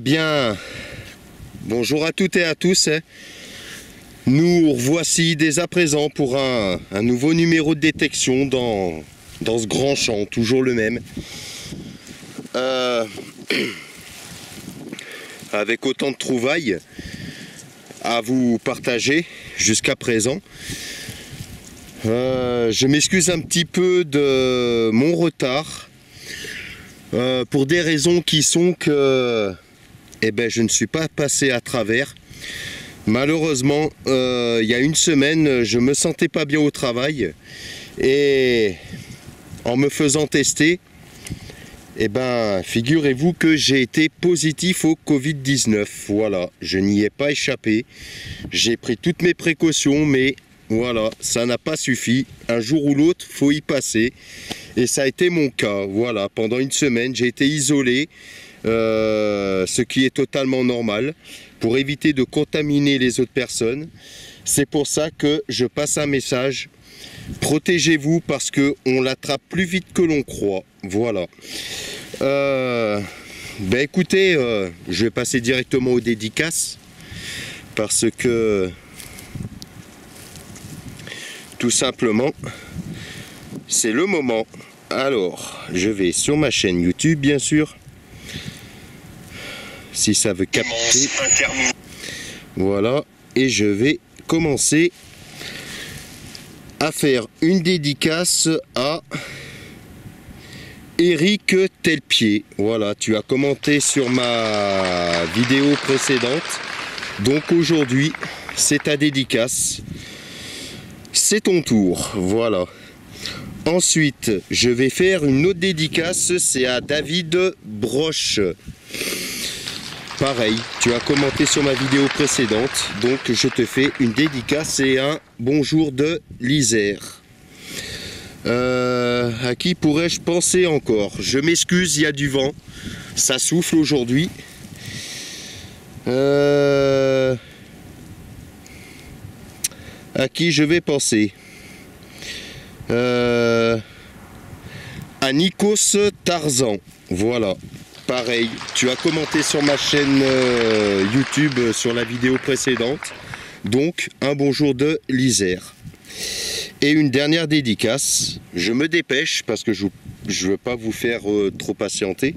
Eh bien, bonjour à toutes et à tous. Nous revoici dès à présent pour un nouveau numéro de détection dans ce grand champ, toujours le même. Avec autant de trouvailles à vous partager jusqu'à présent. Je m'excuse un petit peu de mon retard pour des raisons qui sont que je ne suis pas passé à travers. Malheureusement, il y a une semaine, je me sentais pas bien au travail et en me faisant tester, figurez-vous que j'ai été positif au Covid-19. Voilà, je n'y ai pas échappé. J'ai pris toutes mes précautions, mais voilà, ça n'a pas suffi. Un jour ou l'autre, faut y passer. Et ça a été mon cas. Voilà, pendant une semaine, j'ai été isolé, ce qui est totalement normal, pour éviter de contaminer les autres personnes. C'est pour ça que je passe un message. Protégez-vous parce qu'on l'attrape plus vite que l'on croit. Voilà. Écoutez, je vais passer directement aux dédicaces parce que tout simplement c'est le moment. Alors, je vais sur ma chaîne YouTube, bien sûr, si ça veut capter. Voilà, et je vais commencer à faire une dédicace à Eric Telpier. Voilà, tu as commenté sur ma vidéo précédente, donc aujourd'hui c'est ta dédicace, c'est ton tour. Voilà. Ensuite, je vais faire une autre dédicace, c'est à David Broche. Pareil, tu as commenté sur ma vidéo précédente, donc je te fais une dédicace et un bonjour de l'Isère. À qui pourrais-je penser encore? Je m'excuse, il y a du vent, ça souffle aujourd'hui. À qui je vais penser? À Nikos Tarzan. Voilà, pareil, tu as commenté sur ma chaîne YouTube sur la vidéo précédente, donc un bonjour de l'Isère. Et une dernière dédicace, je me dépêche parce que je veux pas vous faire trop patienter.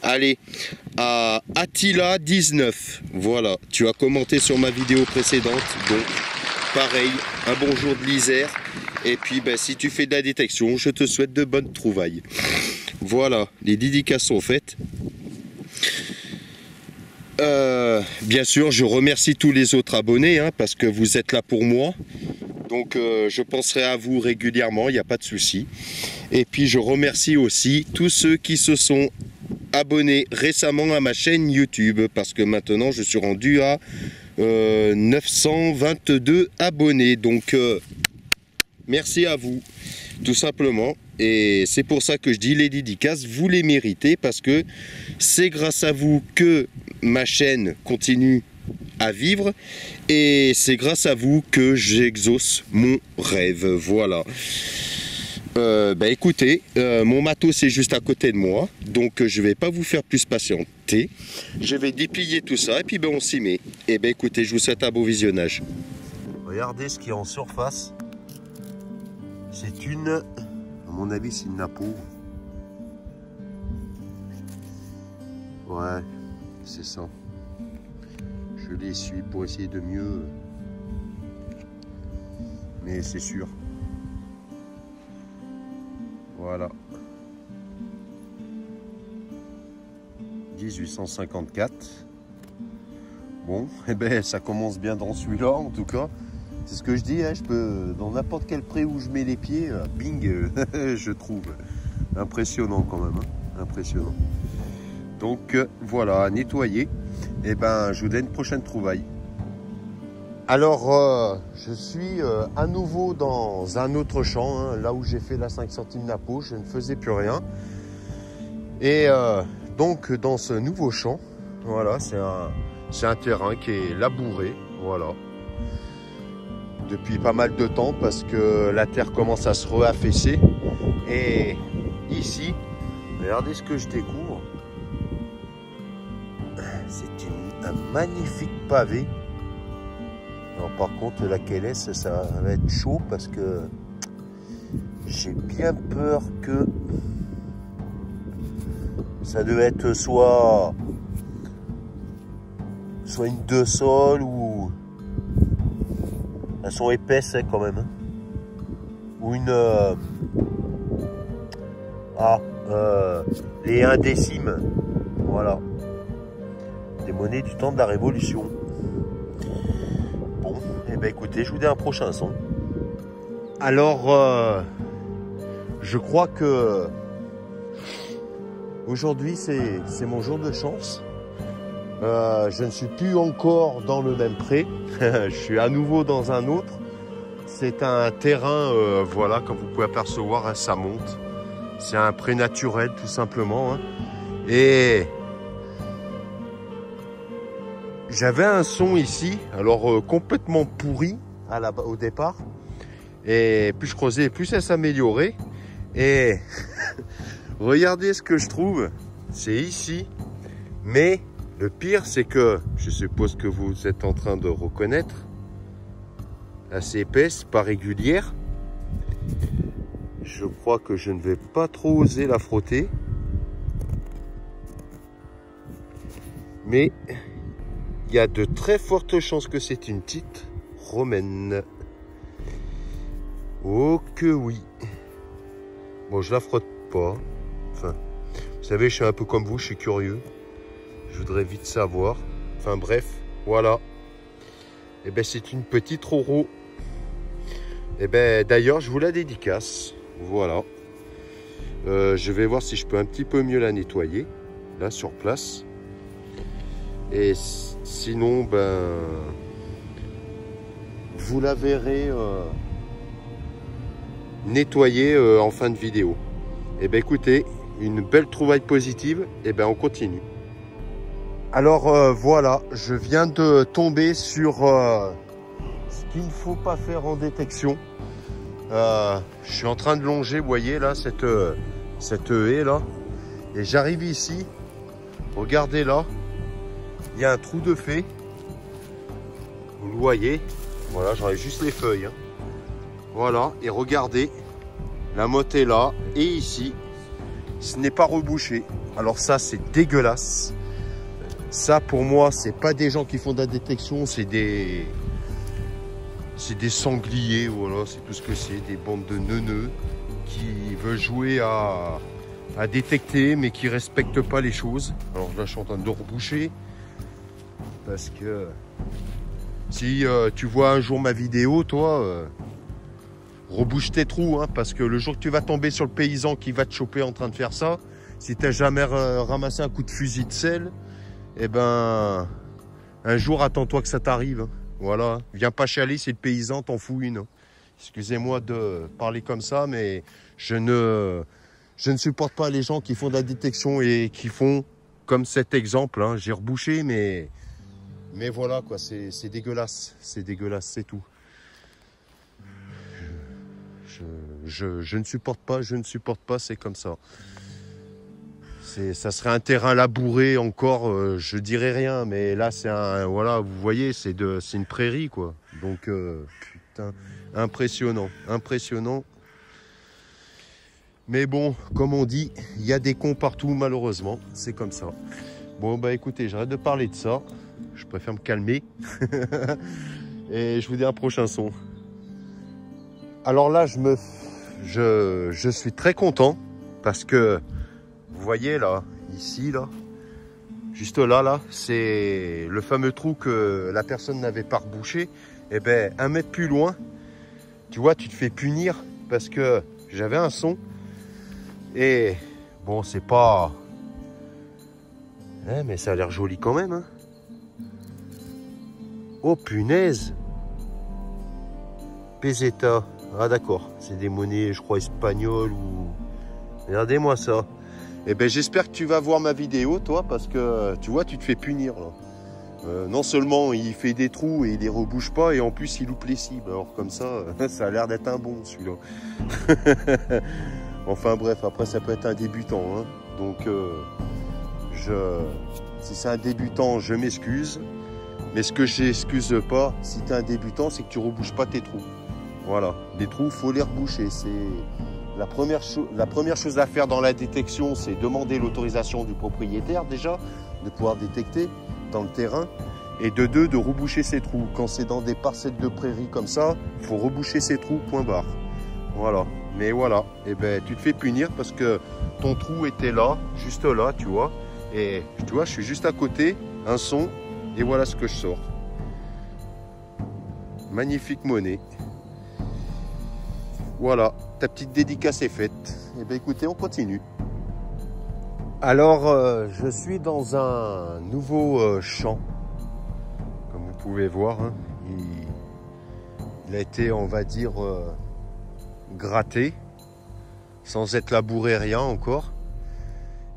Allez, à Attila19, voilà, tu as commenté sur ma vidéo précédente, donc pareil, un bonjour de l'Isère. Et puis si tu fais de la détection, je te souhaite de bonnes trouvailles. Voilà, les dédicaces sont faites. Bien sûr, je remercie tous les autres abonnés parce que vous êtes là pour moi. Donc je penserai à vous régulièrement, il n'y a pas de souci. Et puis je remercie aussi tous ceux qui se sont abonnés récemment à ma chaîne YouTube, parce que maintenant je suis rendu à 922 abonnés. Donc merci à vous, tout simplement. Et c'est pour ça que je dis les dédicaces, vous les méritez, parce que c'est grâce à vous que ma chaîne continue à vivre et c'est grâce à vous que j'exauce mon rêve. Voilà. Écoutez, mon matos est juste à côté de moi, donc je vais pas vous faire plus patienter. Je vais déplier tout ça et puis on s'y met. Et écoutez, je vous souhaite un beau visionnage. Regardez ce qui est en surface. C'est une, à mon avis, c'est une napo. Ouais, c'est ça. Je l'essuie pour essayer de mieux, mais c'est sûr. Voilà. 1854. Bon, ça commence bien dans celui-là en tout cas. C'est ce que je dis, je peux, dans n'importe quel pré où je mets les pieds, bing, je trouve. Impressionnant quand même, impressionnant. Donc voilà, nettoyer. Je vous donne une prochaine trouvaille. Alors, je suis à nouveau dans un autre champ, là où j'ai fait la 5 centimes napo, je ne faisais plus rien. Et donc, dans ce nouveau champ, voilà, c'est un terrain qui est labouré, voilà. Depuis pas mal de temps, parce que la terre commence à se reaffaisser. Et ici, Regardez ce que je découvre. C'est un magnifique pavé. Alors, par contre, la Kéles, ça va être chaud parce que j'ai bien peur que ça devait être soit une 2 sol ou elles sont épaisses hein, quand même. Hein. Ou une les 1 décime. Voilà. Des monnaies du temps de la Révolution. Bon, et ben écoutez, je vous dis un prochain son. Alors, je crois que aujourd'hui c'est mon jour de chance. Je ne suis plus encore dans le même pré. Je suis à nouveau dans un autre. C'est un terrain, voilà, comme vous pouvez apercevoir, hein, ça monte. C'est un pré naturel tout simplement. Hein. Et j'avais un son ici, alors complètement pourri au départ. Et plus je creusais, plus ça s'améliorait. Et regardez ce que je trouve, c'est ici. Mais le pire, c'est que, je suppose que vous êtes en train de reconnaître, assez épaisse, pas régulière. Je crois que je ne vais pas trop oser la frotter. Mais il y a de très fortes chances que c'est une petite romaine. Oh que oui. Bon, je la frotte pas. Enfin, vous savez, je suis un peu comme vous, je suis curieux. Je voudrais vite savoir. Enfin bref, voilà. Et ben c'est une petite Roro. Et ben d'ailleurs, je vous la dédicace. Voilà. Je vais voir si je peux un petit peu mieux la nettoyer. Là, sur place. Et sinon, ben... vous la verrez nettoyer en fin de vidéo. Et ben écoutez, une belle trouvaille positive. Et ben on continue. Alors voilà, je viens de tomber sur ce qu'il ne faut pas faire en détection. Je suis en train de longer, vous voyez là, cette haie là. Et j'arrive ici, regardez là, il y a un trou de fée. Vous le voyez, voilà, j'enlève juste les feuilles. Hein. Voilà, et regardez, la motte est là, et ici, ce n'est pas rebouché. Alors ça, c'est dégueulasse. Ça, pour moi, c'est pas des gens qui font de la détection, c'est des sangliers, voilà, c'est tout ce que c'est, des bandes de neuneux qui veulent jouer à détecter, mais qui respectent pas les choses. Alors là, je suis en train de reboucher, parce que si tu vois un jour ma vidéo, toi, rebouche tes trous, hein, parce que le jour que tu vas tomber sur le paysan qui va te choper en train de faire ça, si tu n'as jamais ramassé un coup de fusil de sel, eh ben, un jour, attends-toi que ça t'arrive. Hein. Voilà, viens pas chialer, c'est le paysan, t'en fous une. Hein. Excusez-moi de parler comme ça, mais je ne supporte pas les gens qui font de la détection et qui font comme cet exemple. Hein. J'ai rebouché, mais voilà, quoi, c'est dégueulasse. C'est dégueulasse, c'est tout. Je ne supporte pas, c'est comme ça. Ça serait un terrain labouré encore, je dirais rien, mais là c'est un, voilà, vous voyez, c'est une prairie quoi. Donc putain, impressionnant. Mais bon, comme on dit, il y a des cons partout malheureusement, c'est comme ça. Bon bah écoutez, j'arrête de parler de ça, je préfère me calmer. Et je vous dis un prochain son. Alors là, je suis très content parce que vous voyez là, ici là, juste là, c'est le fameux trou que la personne n'avait pas rebouché. Et ben 1 mètre plus loin, tu vois, tu te fais punir parce que j'avais un son. Et bon, c'est pas... Eh, mais ça a l'air joli quand même. Hein. Oh punaise. Peseta. Ah d'accord, c'est des monnaies, je crois, espagnoles ou... Regardez-moi ça. Eh ben j'espère que tu vas voir ma vidéo, toi, parce que, tu vois, tu te fais punir, là. Non seulement il fait des trous et il les rebouche pas, et en plus il loupe les cibles. Alors comme ça, ça a l'air d'être un bon, celui-là. Enfin bref, après ça peut être un débutant, hein. Donc, si c'est un débutant, je m'excuse. Mais ce que j'excuse pas, si tu es un débutant, c'est que tu rebouches pas tes trous. Voilà, les trous, il faut les reboucher. C'est la première chose à faire dans la détection, c'est demander l'autorisation du propriétaire déjà, de pouvoir détecter dans le terrain. Et de deux, de reboucher ses trous. Quand c'est dans des parcelles de prairies comme ça, il faut reboucher ses trous, point barre. Voilà, mais voilà, et ben tu te fais punir parce que ton trou était là, juste là, tu vois. Et tu vois, je suis juste à côté, un son, et voilà ce que je sors. Magnifique monnaie. Voilà, ta petite dédicace est faite. Et ben écoutez, on continue. Alors, je suis dans un nouveau champ. Comme vous pouvez voir, hein, il a été, on va dire, gratté, sans être labouré, rien encore.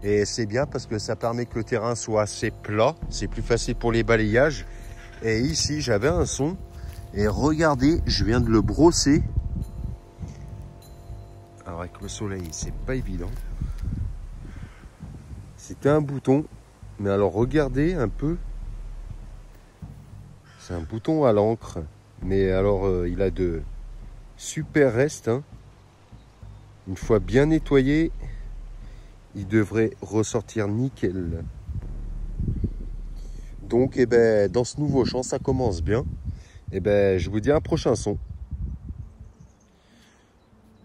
Et c'est bien parce que ça permet que le terrain soit assez plat. C'est plus facile pour les balayages. Et ici, j'avais un son. Et regardez, je viens de le brosser. Alors avec le soleil, c'est pas évident. C'était un bouton. Mais alors regardez un peu. C'est un bouton à l'encre. Mais alors, il a de super restes. Hein. Une fois bien nettoyé, il devrait ressortir nickel. Donc, eh ben, dans ce nouveau champ, ça commence bien. Eh ben, je vous dis un prochain son.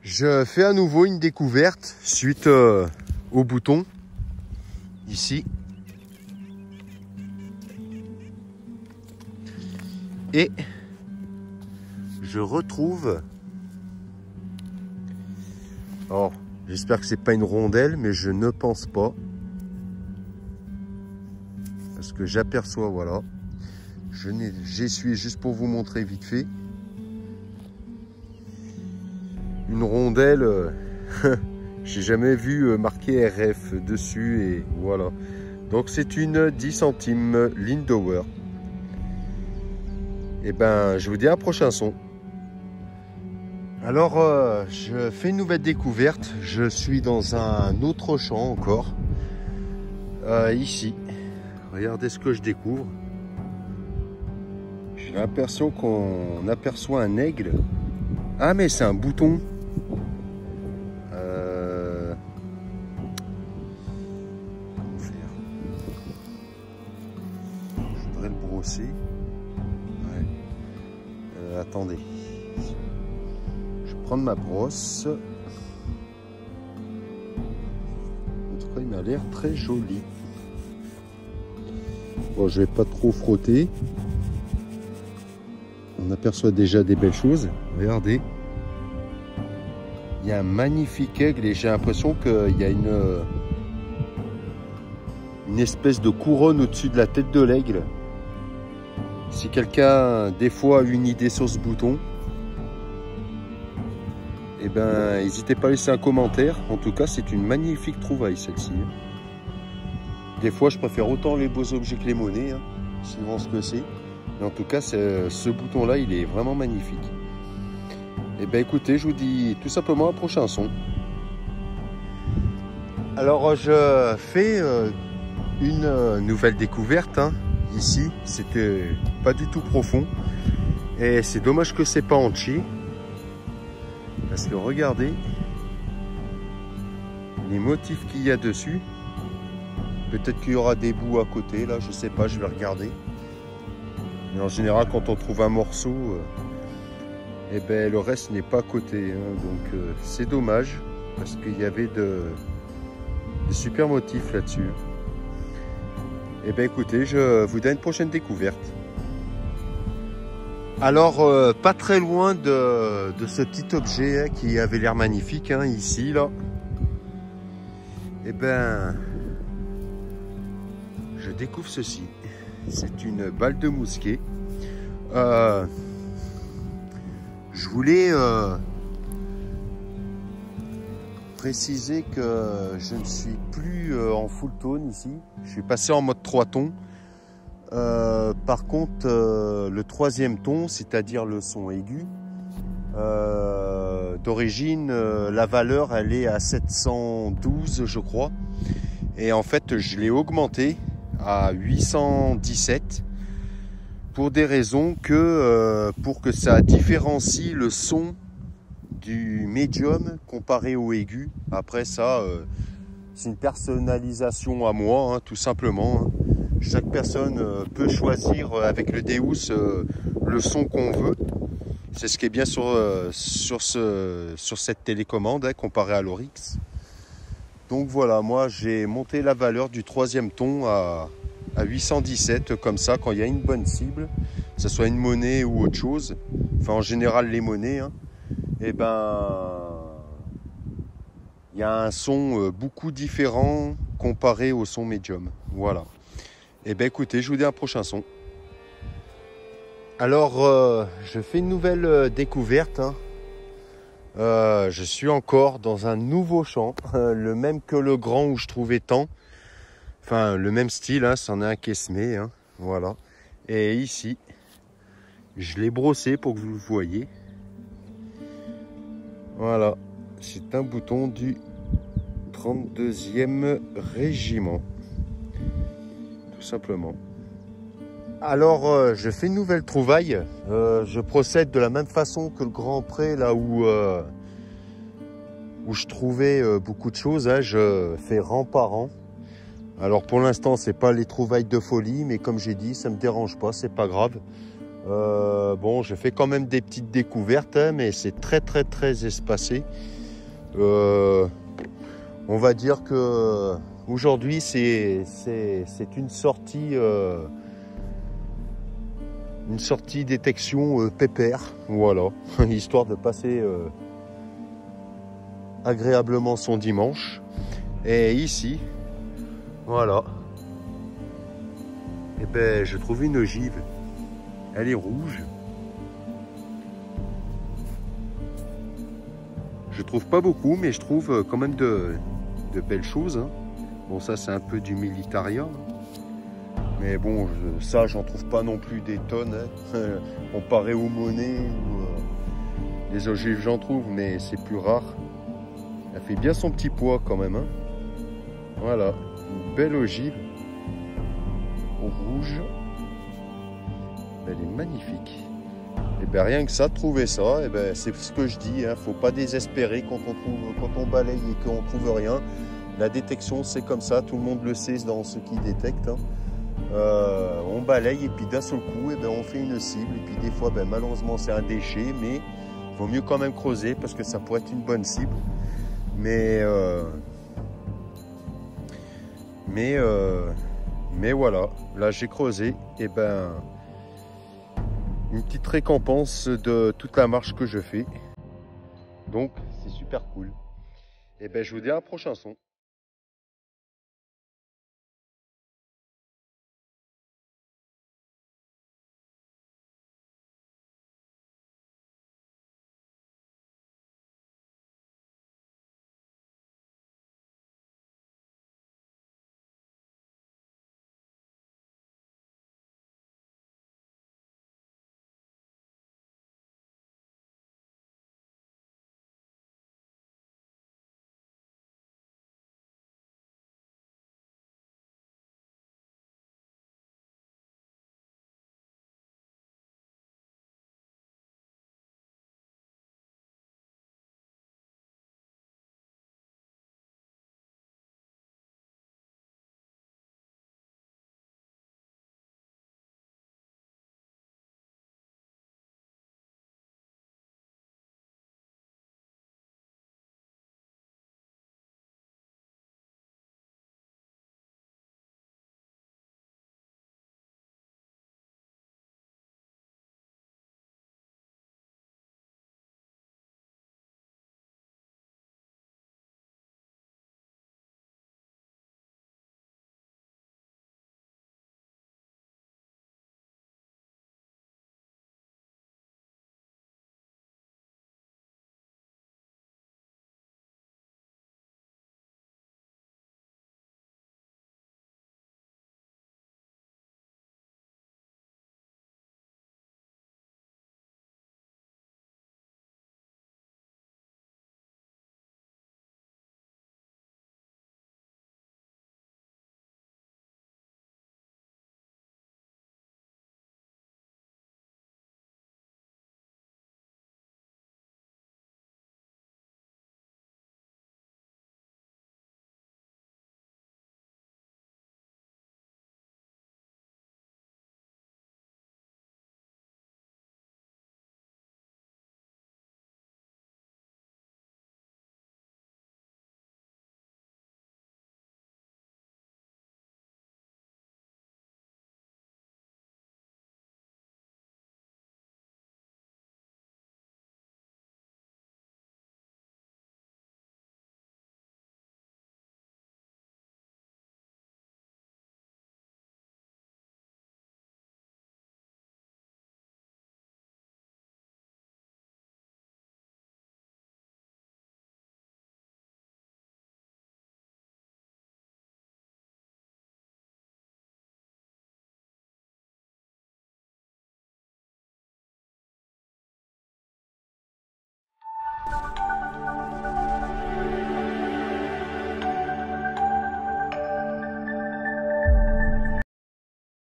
Je fais à nouveau une découverte suite au bouton. Ici. Et je retrouve... Alors, j'espère que c'est pas une rondelle, mais je ne pense pas. Parce que j'aperçois, voilà. J'essuie juste pour vous montrer vite fait. Une rondelle, j'ai jamais vu marqué RF dessus et voilà. Donc c'est une 10 centimes Lindauer. Et ben, je vous dis à un prochain son. Alors, je fais une nouvelle découverte. Je suis dans un autre champ encore. Ici. Regardez ce que je découvre. J'ai l'impression qu'on aperçoit un aigle. Ah, mais c'est un bouton. Comment faire? Je voudrais le brosser. Ouais. Attendez. Je vais prendre ma brosse. En tout cas, il m'a l'air très joli. Bon, je vais pas trop frotter. On aperçoit déjà des belles choses. Regardez. Il y a un magnifique aigle et j'ai l'impression qu'il y a une espèce de couronne au-dessus de la tête de l'aigle. Si quelqu'un, des fois, a une idée sur ce bouton, eh ben, n'hésitez pas à laisser un commentaire. En tout cas, c'est une magnifique trouvaille, celle-ci. Des fois, je préfère autant les beaux objets que les monnaies, hein, suivant ce que c'est. Mais en tout cas, ce bouton-là, il est vraiment magnifique. Et ben écoutez, je vous dis tout simplement un prochain son. Alors, je fais une nouvelle découverte. Hein. Ici, c'était pas du tout profond. Et c'est dommage que c'est pas entier. Parce que regardez les motifs qu'il y a dessus. Peut-être qu'il y aura des bouts à côté, là, je sais pas, je vais regarder. Mais en général, quand on trouve un morceau, eh ben, le reste n'est pas à côté. Hein. Donc c'est dommage, parce qu'il y avait des super motifs là-dessus. Eh ben écoutez, je vous donne une prochaine découverte. Alors, pas très loin de ce petit objet hein, qui avait l'air magnifique, hein, ici, là. Eh ben, je découvre ceci. C'est une balle de mousquet. Je voulais préciser que je ne suis plus en full tone ici. Je suis passé en mode 3 tons. Par contre, le troisième ton, c'est-à-dire le son aigu, D'origine, la valeur elle est à 712 je crois. Et en fait je l'ai augmenté à 817 pour des raisons que pour que ça différencie le son du médium comparé au aigu. Après ça, c'est une personnalisation à moi, hein, tout simplement. Hein. Chaque personne peut choisir avec le Deus le son qu'on veut. C'est ce qui est bien sur cette télécommande hein, comparé à l'Oryx. Donc voilà, moi j'ai monté la valeur du troisième ton à 817, comme ça quand il y a une bonne cible, que ce soit une monnaie ou autre chose, enfin en général les monnaies, hein, et ben il y a un son beaucoup différent comparé au son médium. Voilà. Et ben écoutez, je vous dis un prochain son. Alors je fais une nouvelle découverte. Hein. Je suis encore dans un nouveau champ, le même que le grand où je trouvais tant. Enfin, le même style, hein, c'en est un qui est semé, hein, voilà. Et ici, je l'ai brossé pour que vous le voyez. Voilà, c'est un bouton du 32e régiment, tout simplement. Alors, je fais une nouvelle trouvaille. Je procède de la même façon que le Grand Pré, là où je trouvais beaucoup de choses. Hein, je fais rang par rang. Alors pour l'instant c'est pas les trouvailles de folie, mais comme j'ai dit ça me dérange pas, c'est pas grave. Bon, je fais quand même des petites découvertes, hein, mais c'est très espacé. On va dire que aujourd'hui c'est une sortie détection pépère, voilà, histoire de passer agréablement son dimanche. Et ici, voilà. Et ben je trouve une ogive. Elle est rouge. Je trouve pas beaucoup, mais je trouve quand même de belles choses. Hein. Bon, ça c'est un peu du militaria. Mais bon, ça j'en trouve pas non plus des tonnes. Hein. Comparé aux monnaies ou les ogives j'en trouve, mais c'est plus rare. Elle fait bien son petit poids quand même. Hein. Voilà. Une belle ogive rouge, elle est magnifique. Et bien rien que ça, trouver ça, et ben c'est ce que je dis, hein, faut pas désespérer quand on balaye et qu'on trouve rien. La détection c'est comme ça, tout le monde le sait dans ceux qui détectent. Hein. On balaye et puis d'un seul coup, et ben on fait une cible et puis des fois, ben malheureusement c'est un déchet, mais il vaut mieux quand même creuser parce que ça pourrait être une bonne cible. Mais voilà, là j'ai creusé, et ben une petite récompense de toute la marche que je fais. Donc c'est super cool. Et ben je vous dis à un prochain son.